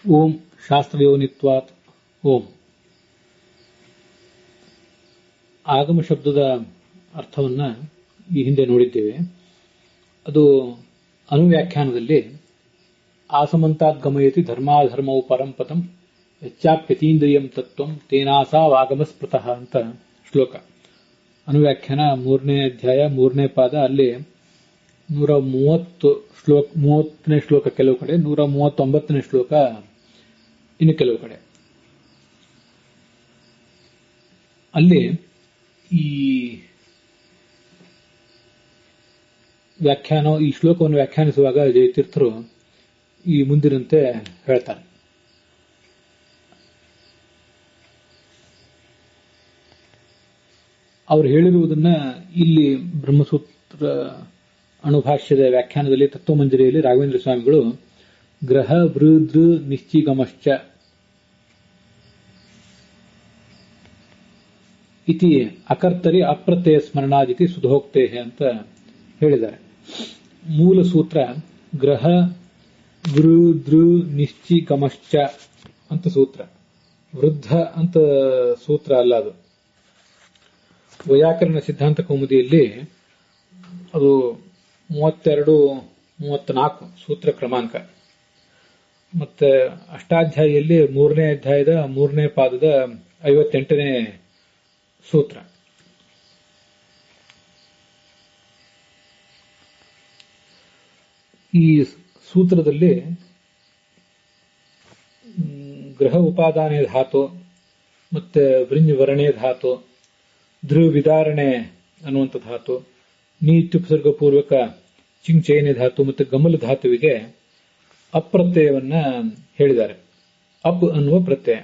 ಓಂ ಶಾಸ್ತ್ರಯೋನಿತ್ವಾತ್ ಓಂ. ಆಗಮ ಶಬ್ದದ ಅರ್ಥವನ್ನ ಈ ಹಿಂದೆ ನೋಡಿದ್ದೇವೆ. ಅದು ಅನುವ್ಯಾಖ್ಯಾನದಲ್ಲಿ ಆಸಮಂತಾತ್ ಗಮಯತಿ ಧರ್ಮಾಧರ್ಮವು ಪರಂಪತಂ ಯಚ್ಚಾಪ್ಯತೀಂದ್ರಿಯಂ ತತ್ವಂ ತೇನಾಸಾ ವಾಗಮ ಸ್ಮೃತಃ ಅಂತ ಶ್ಲೋಕ. ಅನುವ್ಯಾಖ್ಯಾನ 3ನೇ ಅಧ್ಯಾಯ 3ನೇ ಪಾದ. ಅಲ್ಲಿ 130ನೇ ಶ್ಲೋಕ ಕೆಲವು ಕಡೆ, 139ನೇ ಶ್ಲೋಕ ಇನ್ನು ಕೆಲವು ಕಡೆ. ಅಲ್ಲಿ ಈ ಶ್ಲೋಕವನ್ನು ವ್ಯಾಖ್ಯಾನಿಸುವಾಗ ಜಯತೀರ್ಥರು ಈ ಮುಂದಿನಂತೆ ಹೇಳ್ತಾರೆ. ಅವರು ಹೇಳಿರುವುದನ್ನ ಇಲ್ಲಿ ಬ್ರಹ್ಮಸೂತ್ರ ಅಣುಭಾಷ್ಯದ ವ್ಯಾಖ್ಯಾನದಲ್ಲಿ ತತ್ವಮಂಜರಿಯಲ್ಲಿ ರಾಘವೇಂದ್ರ ಸ್ವಾಮಿಗಳು ಗ್ರಹ ವೃದೃ ನಿಶ್ಚಿಗಮಶ್ಚ ಇತಿ ಅಕರ್ತರಿ ಅಪ್ರತ್ಯಯ ಸ್ಮರಣಾದಿತಿ ಸುಧೋಕ್ತೆ ಅಂತ ಹೇಳಿದ್ದಾರೆ. ಮೂಲ ಸೂತ್ರ ಗ್ರಹ ವೃದೃ ನಿಶ್ಚಿಗಮಶ್ಚ ಅಂತ ಸೂತ್ರ. ವೃದ್ಧ ಅಂತ ಸೂತ್ರ ಅಲ್ಲ ಅದು. ವೈಯಾಕರಣ ಸಿದ್ಧಾಂತ ಕೌಮುದಿಯಲ್ಲಿ ಅದು 32-34 ಸೂತ್ರ ಕ್ರಮಾಂಕ. ಮತ್ತೆ ಅಷ್ಟಾಧ್ಯಾಯಿಯಲ್ಲಿ 3ನೇ ಅಧ್ಯಾಯದ 3ನೇ ಪಾದದ 58ನೇ ಸೂತ್ರ. ಈ ಸೂತ್ರದಲ್ಲಿ ಗ್ರಹ ಉಪಾದಾನೆ ಧಾತು ಮತ್ತೆ ವೃಂಜ್ ವರಣೆ ಧಾತು, ಧ್ರುವ ವಿದಾರಣೆ ಅನ್ನುವಂಥ ಧಾತು, ನೀತ್ಯುಪಸರ್ಗ ಪೂರ್ವಕ ಚಿಂಚಯನೆ ಧಾತು ಮತ್ತು ಗಮಲ ಧಾತುವಿಗೆ ಅಪ್ರತ್ಯಯವನ್ನ ಹೇಳಿದ್ದಾರೆ. ಅಪ್ ಅನ್ನುವ ಪ್ರತ್ಯಯ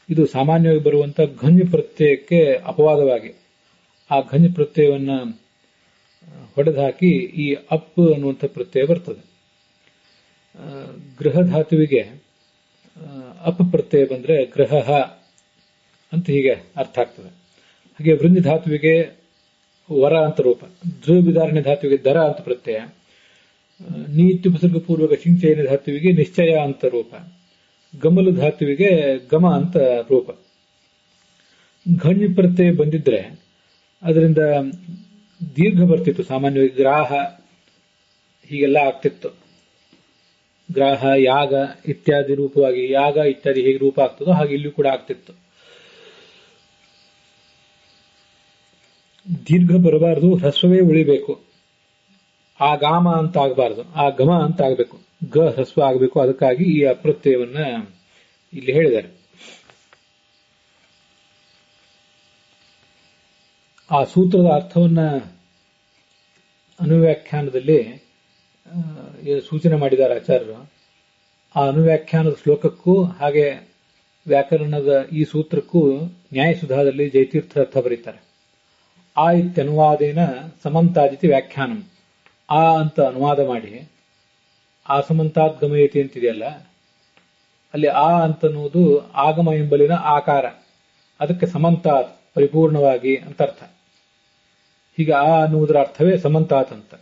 ಇದು ಸಾಮಾನ್ಯವಾಗಿ ಬರುವಂತ ಘಂಜ್ ಪ್ರತ್ಯಯಕ್ಕೆ ಅಪವಾದವಾಗಿ ಆ ಘಂಜ್ ಪ್ರತ್ಯಯವನ್ನ ಹೊಡೆದುಹಾಕಿ ಈ ಅಪ್ ಅನ್ನುವಂಥ ಪ್ರತ್ಯಯ ಬರ್ತದೆ. ಗೃಹ ಧಾತುವಿಗೆ ಅಪ್ ಪ್ರತ್ಯಯ ಬಂದ್ರೆ ಗ್ರಹ ಅಂತ ಹೀಗೆ ಅರ್ಥ ಆಗ್ತದೆ. ಹಾಗೆ ವೃಂಜ ಧಾತುವಿಗೆ ವರ ಅಂತ ರೂಪ, ಧ್ರುವ ವಿದಾರಣೆ ಧಾತುವಿಗೆ ದರ ಅಂತ ಪ್ರತ್ಯಯ, ನೀತ್ಯುಪಸರ್ಗ ಪೂರ್ವಕ ಚಿಂಚಯನ ಧಾತುವಿಗೆ ನಿಶ್ಚಯ ಅಂತ ರೂಪ, ಗಮಲ ಧಾತುವಿಗೆ ಗಮ ಅಂತ ರೂಪ. ಘಂಜ್ ಪ್ರತ್ಯಯ ಬಂದಿದ್ರೆ ಅದರಿಂದ ದೀರ್ಘ ಬರ್ತಿತ್ತು. ಸಾಮಾನ್ಯವಾಗಿ ಗ್ರಾಹ ಹೀಗೆಲ್ಲ ಆಗ್ತಿತ್ತು. ಗ್ರಾಹ, ಯಾಗ ಇತ್ಯಾದಿ ರೂಪವಾಗಿ, ಯಾಗ ಇತ್ಯಾದಿ ಹೇಗೆ ರೂಪ ಆಗ್ತದೋ ಹಾಗೆ ಇಲ್ಲೂ ಕೂಡ ಆಗ್ತಿತ್ತು. ದೀರ್ಘ ಬರಬಾರದು, ಹ್ರಸ್ವವೇ ಉಳಿಬೇಕು. ಆ ಗಾಮ ಅಂತ ಆಗಬಾರದು, ಆ ಗಮ ಅಂತ ಆಗಬೇಕು, ಗ ಹ್ರಸ್ವ ಆಗಬೇಕು. ಅದಕ್ಕಾಗಿ ಈ ಅಪ್ರತ್ಯಯವನ್ನ ಇಲ್ಲಿ ಹೇಳಿದ್ದಾರೆ. ಆ ಸೂತ್ರದ ಅರ್ಥವನ್ನ ಅನುವ್ಯಾಖ್ಯಾನದಲ್ಲಿ ಸೂಚನೆ ಮಾಡಿದ್ದಾರೆ ಆಚಾರ್ಯರು. ಆ ಅನುವ್ಯಾಖ್ಯಾನದ ಶ್ಲೋಕಕ್ಕೂ ಹಾಗೆ ವ್ಯಾಕರಣದ ಈ ಸೂತ್ರಕ್ಕೂ ನ್ಯಾಯಸುಧಾದಲ್ಲಿ ಜಯತೀರ್ಥ ಅರ್ಥ ಬರೀತಾರೆ. ಆ ಇತ್ಯನುವಾದೇನ ಸಮಂತಾದಿತಿ ವ್ಯಾಖ್ಯಾನಂ. ಆ ಅಂತ ಅನುವಾದ ಮಾಡಿ ಆ ಸಮಂತಾತ್ ಗಮಯತಿ ಅಂತಿದೆಯಲ್ಲ, ಅಲ್ಲಿ ಆ ಅಂತನ್ನುವುದು ಆಗಮ ಎಂಬಲಿನ ಆಕಾರ, ಅದಕ್ಕೆ ಸಮಂತಾತ್ ಪರಿಪೂರ್ಣವಾಗಿ ಅಂತ ಅರ್ಥ. ಹೀಗೆ ಆ ಅನ್ನುವುದರ ಅರ್ಥವೇ ಸಮಂತಾತ್ ಅಂತ.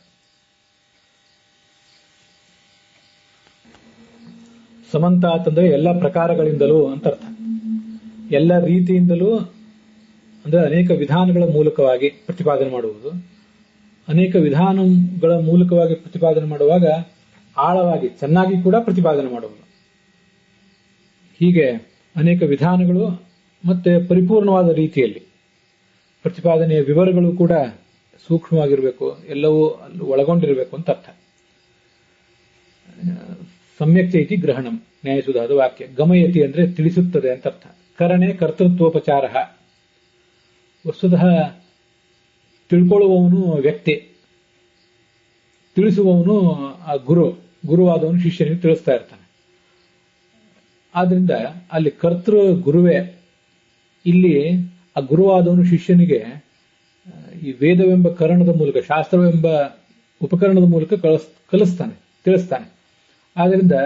ಸಮಂತಾತ್ ಅಂದ್ರೆ ಎಲ್ಲ ಪ್ರಕಾರಗಳಿಂದಲೂ ಅಂತ ಅರ್ಥ. ಎಲ್ಲ ರೀತಿಯಿಂದಲೂ ಅಂದ್ರೆ ಅನೇಕ ವಿಧಾನಗಳ ಮೂಲಕವಾಗಿ ಪ್ರತಿಪಾದನೆ ಮಾಡುವುದು. ಅನೇಕ ವಿಧಾನಗಳ ಮೂಲಕವಾಗಿ ಪ್ರತಿಪಾದನೆ ಮಾಡುವಾಗ ಆಳವಾಗಿ ಚೆನ್ನಾಗಿ ಕೂಡ ಪ್ರತಿಪಾದನೆ ಮಾಡುವುದು. ಹೀಗೆ ಅನೇಕ ವಿಧಾನಗಳು ಮತ್ತೆ ಪರಿಪೂರ್ಣವಾದ ರೀತಿಯಲ್ಲಿ ಪ್ರತಿಪಾದನೆಯ ವಿವರಗಳು ಕೂಡ ಸೂಕ್ಷ್ಮವಾಗಿರಬೇಕು, ಎಲ್ಲವೂ ಒಳಗೊಂಡಿರಬೇಕು ಅಂತ ಅರ್ಥ. ಸಮ್ಯಕ್ತೈತಿ ಗ್ರಹಣಂ ನ್ಯಾಯಸುಧಾದ ವಾಕ್ಯ. ಗಮಯತಿ ಅಂದ್ರೆ ತಿಳಿಸುತ್ತದೆ ಅಂತ ಅರ್ಥ. ಕರಣೆ ಕರ್ತೃತ್ವೋಪಚಾರ. ವಸ್ತುತಃ ತಿಳ್ಕೊಳ್ಳುವವನು ವ್ಯಕ್ತಿ, ತಿಳಿಸುವವನು ಆ ಗುರುವಾದವನು ಶಿಷ್ಯನಿಗೆ ತಿಳಿಸ್ತಾ ಇರ್ತಾನೆ. ಆದ್ರಿಂದ ಅಲ್ಲಿ ಕರ್ತೃ ಗುರುವೇ. ಇಲ್ಲಿ ಆ ಗುರುವಾದವನು ಶಿಷ್ಯನಿಗೆ ಈ ವೇದವೆಂಬ ಕರಣದ ಮೂಲಕ, ಶಾಸ್ತ್ರವೆಂಬ ಉಪಕರಣದ ಮೂಲಕ ಕಲಿಸ್ತಾನೆ, ತಿಳಿಸ್ತಾನೆ. ಆದ್ರಿಂದ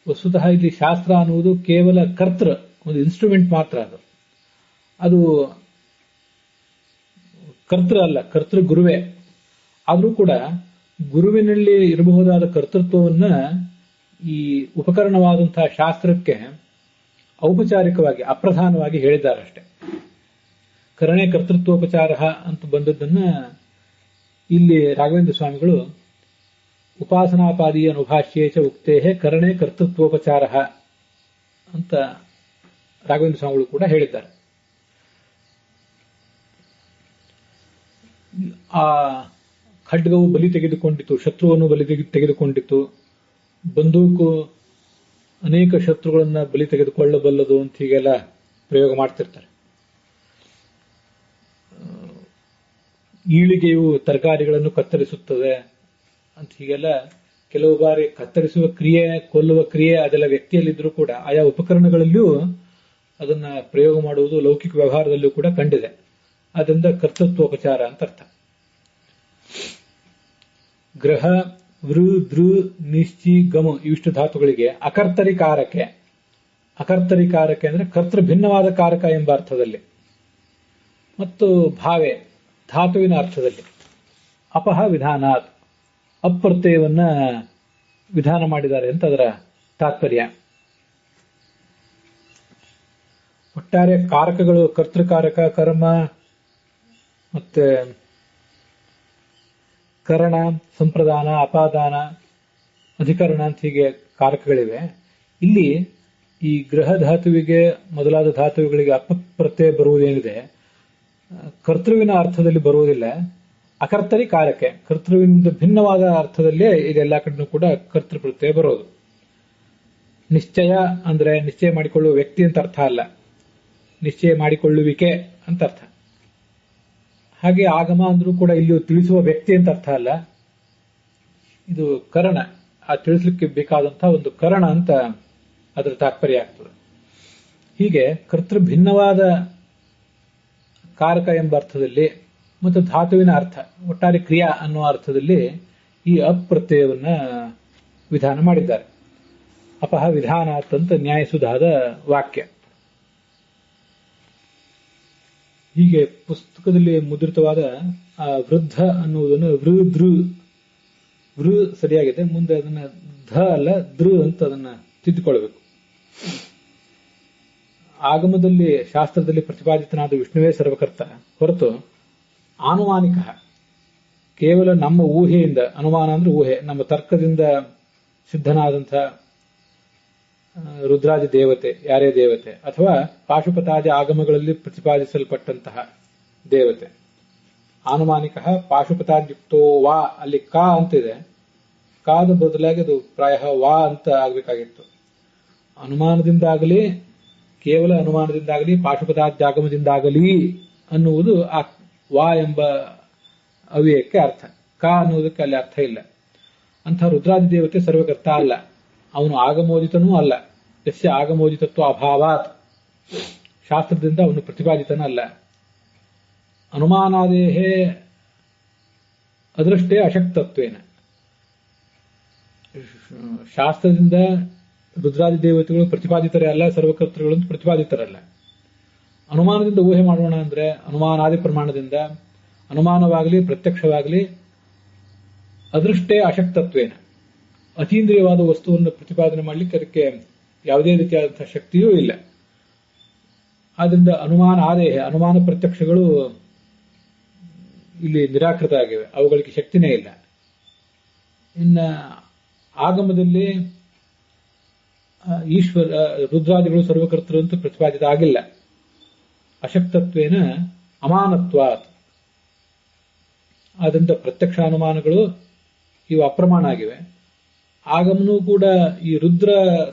ವಸ್ತುತಃ ಇಲ್ಲಿ ಶಾಸ್ತ್ರ ಅನ್ನುವುದು ಕೇವಲ ಕರ್ತೃ, ಒಂದು ಇನ್ಸ್ಟ್ರೂಮೆಂಟ್ ಮಾತ್ರ. ಅದು ಕರ್ತೃ ಅಲ್ಲ, ಕರ್ತೃ ಗುರುವೇ. ಆದರೂ ಕೂಡ ಗುರುವಿನಲ್ಲಿ ಇರಬಹುದಾದ ಕರ್ತೃತ್ವವನ್ನ ಈ ಉಪಕರಣವಾದಂತಹ ಶಾಸ್ತ್ರಕ್ಕೆ ಔಪಚಾರಿಕವಾಗಿ ಅಪ್ರಧಾನವಾಗಿ ಹೇಳಿದ್ದಾರಷ್ಟೆ. ಕರಣೆ ಕರ್ತೃತ್ವೋಪಚಾರ ಅಂತ ಬಂದದ್ದನ್ನ ಇಲ್ಲಿ ರಾಘವೇಂದ್ರ ಸ್ವಾಮಿಗಳು ಉಪಾಸನಾಪಾದೀಯ ಅನುಭಾಷ್ಯೇ ಚ ಉಕ್ತೇ ಕರಣೆ ಕರ್ತೃತ್ವೋಪಚಾರ ಅಂತ ರಾಘವೇಂದ್ರ ಸ್ವಾಮಿಗಳು ಕೂಡ ಹೇಳಿದ್ದಾರೆ. ಆ ಖಡ್ಗವು ಬಲಿ ತೆಗೆದುಕೊಂಡಿತು, ಶತ್ರುವನ್ನು ಬಲಿ ತೆಗೆದುಕೊಂಡಿತು, ಬಂದೂಕು ಅನೇಕ ಶತ್ರುಗಳನ್ನ ಬಲಿ ತೆಗೆದುಕೊಳ್ಳಬಲ್ಲದು ಅಂತ ಹೀಗೆಲ್ಲ ಪ್ರಯೋಗ ಮಾಡ್ತಿರ್ತಾರೆ. ಈಳಿಗೆಯು ತರಕಾರಿಗಳನ್ನು ಕತ್ತರಿಸುತ್ತದೆ ಅಂತ ಹೀಗೆಲ್ಲ ಕೆಲವು ಬಾರಿ ಕತ್ತರಿಸುವ ಕ್ರಿಯೆ, ಕೊಲ್ಲುವ ಕ್ರಿಯೆ ಅದೆಲ್ಲ ವ್ಯಕ್ತಿಯಲ್ಲಿದ್ರೂ ಕೂಡ ಆಯಾ ಉಪಕರಣಗಳಲ್ಲಿಯೂ ಅದನ್ನ ಪ್ರಯೋಗ ಮಾಡುವುದು ಲೌಕಿಕ ವ್ಯವಹಾರದಲ್ಲೂ ಕೂಡ ಕಂಡಿದೆ. ಅದರಿಂದ ಕರ್ತೃತ್ವೋಪಚಾರ ಅಂತ ಅರ್ಥ. ಗ್ರಹ, ವೃ, ದೃ, ನಿಶ್ಚಿ, ಗಮ ಇವಿಷ್ಟು ಧಾತುಗಳಿಗೆ ಅಕರ್ತರಿಕಾರಕ್ಕೆ. ಅಕರ್ತರಿಕಾರಕ್ಕೆ ಅಂದ್ರೆ ಕರ್ತೃ ಭಿನ್ನವಾದ ಕಾರಕ ಎಂಬ ಅರ್ಥದಲ್ಲಿ, ಮತ್ತು ಭಾವೆ ಧಾತುವಿನ ಅರ್ಥದಲ್ಲಿ. ಅಪಹ ವಿಧಾನಾತ್ ಅಪ್ರತ್ಯಯವನ್ನ ವಿಧಾನ ಮಾಡಿದ್ದಾರೆ ಅಂತ ಅದರ ತಾತ್ಪರ್ಯ. ಒಟ್ಟಾರೆ ಕಾರಕಗಳು ಕರ್ತೃಕಾರಕ, ಕರ್ಮ, ಮತ್ತೆ ಕರಣ, ಸಂಪ್ರದಾನ, ಅಪಾದಾನ, ಅಧಿಕರಣ ಅಂತ ಹೀಗೆ ಕಾರಕಗಳಿವೆ. ಇಲ್ಲಿ ಈ ಗ್ರಹ ಧಾತುವಿಗೆ ಮೊದಲಾದ ಧಾತುಗಳಿಗೆ ಅಪಪ್ರತ್ಯಯ ಬರುವುದೇನಿದೆ ಕರ್ತೃವಿನ ಅರ್ಥದಲ್ಲಿ ಬರುವುದಿಲ್ಲ. ಅಕರ್ತರಿ ಕಾರಕ್ಕೆ ಕರ್ತೃವಿನಿಂದ ಭಿನ್ನವಾದ ಅರ್ಥದಲ್ಲೇ ಇದೆಲ್ಲ ಕಡೆನೂ ಕೂಡ ಕರ್ತೃ ಪ್ರತ್ಯಯ ಬರೋದು. ನಿಶ್ಚಯ ಅಂದ್ರೆ ನಿಶ್ಚಯ ಮಾಡಿಕೊಳ್ಳುವ ವ್ಯಕ್ತಿ ಅಂತ ಅರ್ಥ ಅಲ್ಲ, ನಿಶ್ಚಯ ಮಾಡಿಕೊಳ್ಳುವಿಕೆ ಅಂತ ಅರ್ಥ. ಹಾಗೆ ಆಗಮ ಅಂದ್ರೂ ಕೂಡ ಇಲ್ಲಿ ತಿಳಿಸುವ ವ್ಯಕ್ತಿ ಅಂತ ಅರ್ಥ ಅಲ್ಲ, ಇದು ಕರಣ, ಆ ತಿಳಿಸ್ಲಿಕ್ಕೆ ಬೇಕಾದಂತಹ ಒಂದು ಕರಣ ಅಂತ ಅದರ ತಾತ್ಪರ್ಯ ಆಗ್ತದೆ. ಹೀಗೆ ಕರ್ತೃ ಭಿನ್ನವಾದ ಕಾರಕ ಎಂಬ ಅರ್ಥದಲ್ಲಿ ಮತ್ತು ಧಾತುವಿನ ಅರ್ಥ ಒಟ್ಟಾರೆ ಕ್ರಿಯಾ ಅನ್ನುವ ಅರ್ಥದಲ್ಲಿ ಈ ಅಪ್ರತ್ಯಯವನ್ನ ವಿಧಾನ ಮಾಡಿದ್ದಾರೆ. ಅಪಹ ವಿಧಾನಾತ್ ಅಂತ ನ್ಯಾಯಸುಧಾದ ವಾಕ್ಯ. ಹೀಗೆ ಪುಸ್ತಕದಲ್ಲಿ ಮುದ್ರಿತವಾದ ಆ ವೃದ್ಧ ಅನ್ನುವುದನ್ನು ವೃ ಸರಿಯಾಗಿದೆ, ಮುಂದೆ ಅದನ್ನ ಧ ಅಲ್ಲ ದೃ ಅಂತ ಅದನ್ನ ತಿದ್ದುಕೊಳ್ಬೇಕು. ಆಗಮದಲ್ಲಿ ಶಾಸ್ತ್ರದಲ್ಲಿ ಪ್ರತಿಪಾದಿತನಾದ ವಿಷ್ಣುವೇ ಸರ್ವಕರ್ತ ಹೊರತು ಆನುಮಾನಿಕ ಕೇವಲ ನಮ್ಮ ಊಹೆಯಿಂದ, ಅನುಮಾನ ಅಂದ್ರೆ ಊಹೆ, ನಮ್ಮ ತರ್ಕದಿಂದ ಸಿದ್ಧನಾದಂಥ ರುದ್ರಾದಿ ದೇವತೆ ಯಾರೇ ದೇವತೆ ಅಥವಾ ಪಾಶುಪತಾದಿ ಆಗಮಗಳಲ್ಲಿ ಪ್ರತಿಪಾದಿಸಲ್ಪಟ್ಟಂತಹ ದೇವತೆ. ಆನುಮಾನಿಕ ಪಾಶುಪತಾದ್ಯುಕ್ತೋ ವಾ, ಅಲ್ಲಿ ಕಾ ಅಂತಿದೆ, ಕಾದ ಬದಲಾಗಿ ಅದು ಪ್ರಾಯ ವಾ ಅಂತ ಆಗ್ಬೇಕಾಗಿತ್ತು. ಅನುಮಾನದಿಂದಾಗಲಿ, ಕೇವಲ ಅನುಮಾನದಿಂದಾಗಲಿ, ಪಾಶುಪತಾದ್ಯಾಗಮದಿಂದಾಗಲಿ ಅನ್ನುವುದು ಆ ವಾ ಎಂಬ ಅವ್ಯಯಕ್ಕೆ ಅರ್ಥ. ಕಾ ಅನ್ನುವುದಕ್ಕೆ ಅಲ್ಲಿ ಅರ್ಥ ಇಲ್ಲ. ಅಂಥ ರುದ್ರಾದಿ ದೇವತೆ ಸರ್ವಕರ್ತ ಅಲ್ಲ, ಅವನು ಆಗಮೋದಿತನೂ ಅಲ್ಲ. ಯಸ್ಯ ಆಗಮೋದಿತತ್ವ ಅಭಾವಾತ್, ಶಾಸ್ತ್ರದಿಂದ ಅವನು ಪ್ರತಿಪಾದಿತನಲ್ಲ. ಅನುಮಾನಾದೇಹೇ ಅದೃಷ್ಟೇ ಅಶಕ್ತತ್ವೇನ, ಶಾಸ್ತ್ರದಿಂದ ರುದ್ರಾದಿ ದೇವತೆಗಳು ಪ್ರತಿಪಾದಿತರೇ ಅಲ್ಲ, ಸರ್ವಕರ್ತೃಗಳು ಪ್ರತಿಪಾದಿತರಲ್ಲ. ಅನುಮಾನದಿಂದ ಊಹೆ ಮಾಡೋಣ ಅಂದ್ರೆ ಅನುಮಾನಾದಿ ಪ್ರಮಾಣದಿಂದ, ಅನುಮಾನವಾಗಲಿ ಪ್ರತ್ಯಕ್ಷವಾಗಲಿ ಅದೃಷ್ಟೇ ಅಶಕ್ತತ್ವೇನ, ಅತೀಂದ್ರಿಯವಾದ ವಸ್ತುವನ್ನು ಪ್ರತಿಪಾದನೆ ಮಾಡಲಿಕ್ಕೆ ಅದಕ್ಕೆ ಯಾವುದೇ ರೀತಿಯಾದಂತಹ ಶಕ್ತಿಯೂ ಇಲ್ಲ. ಆದ್ರಿಂದ ಅನುಮಾನ ಆದೇಹ, ಅನುಮಾನ ಪ್ರತ್ಯಕ್ಷಗಳು ಇಲ್ಲಿ ನಿರಾಕೃತ ಆಗಿವೆ, ಅವುಗಳಿಗೆ ಶಕ್ತಿನೇ ಇಲ್ಲ. ಇನ್ನು ಆಗಮದಲ್ಲಿ ಈಶ್ವರ ರುದ್ರಾದಿಗಳು ಸರ್ವಕರ್ತರು ಅಂತ ಪ್ರತಿಪಾದಿತ ಆಗಿಲ್ಲ. ಅಶಕ್ತತ್ವೇನ ಅಮಾನತ್ವಾತ್, ಆದ್ರಿಂದ ಪ್ರತ್ಯಕ್ಷ ಅನುಮಾನಗಳು ಇವು ಅಪ್ರಮಾಣ ಆಗಿವೆ. ಆಗಮನೂ ಕೂಡ ಈ ರುದ್ರ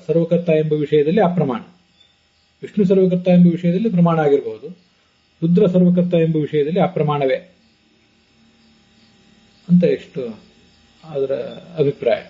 ಸರ್ವಕರ್ತ ಎಂಬ ವಿಷಯದಲ್ಲಿ ಅಪ್ರಮಾಣ. ವಿಷ್ಣು ಸರ್ವಕರ್ತ ಎಂಬ ವಿಷಯದಲ್ಲಿ ಪ್ರಮಾಣ ಆಗಿರಬಹುದು, ರುದ್ರ ಸರ್ವಕರ್ತ ಎಂಬ ವಿಷಯದಲ್ಲಿ ಅಪ್ರಮಾಣವೇ ಅಂತ ಎಷ್ಟು ಅದರ ಅಭಿಪ್ರಾಯ.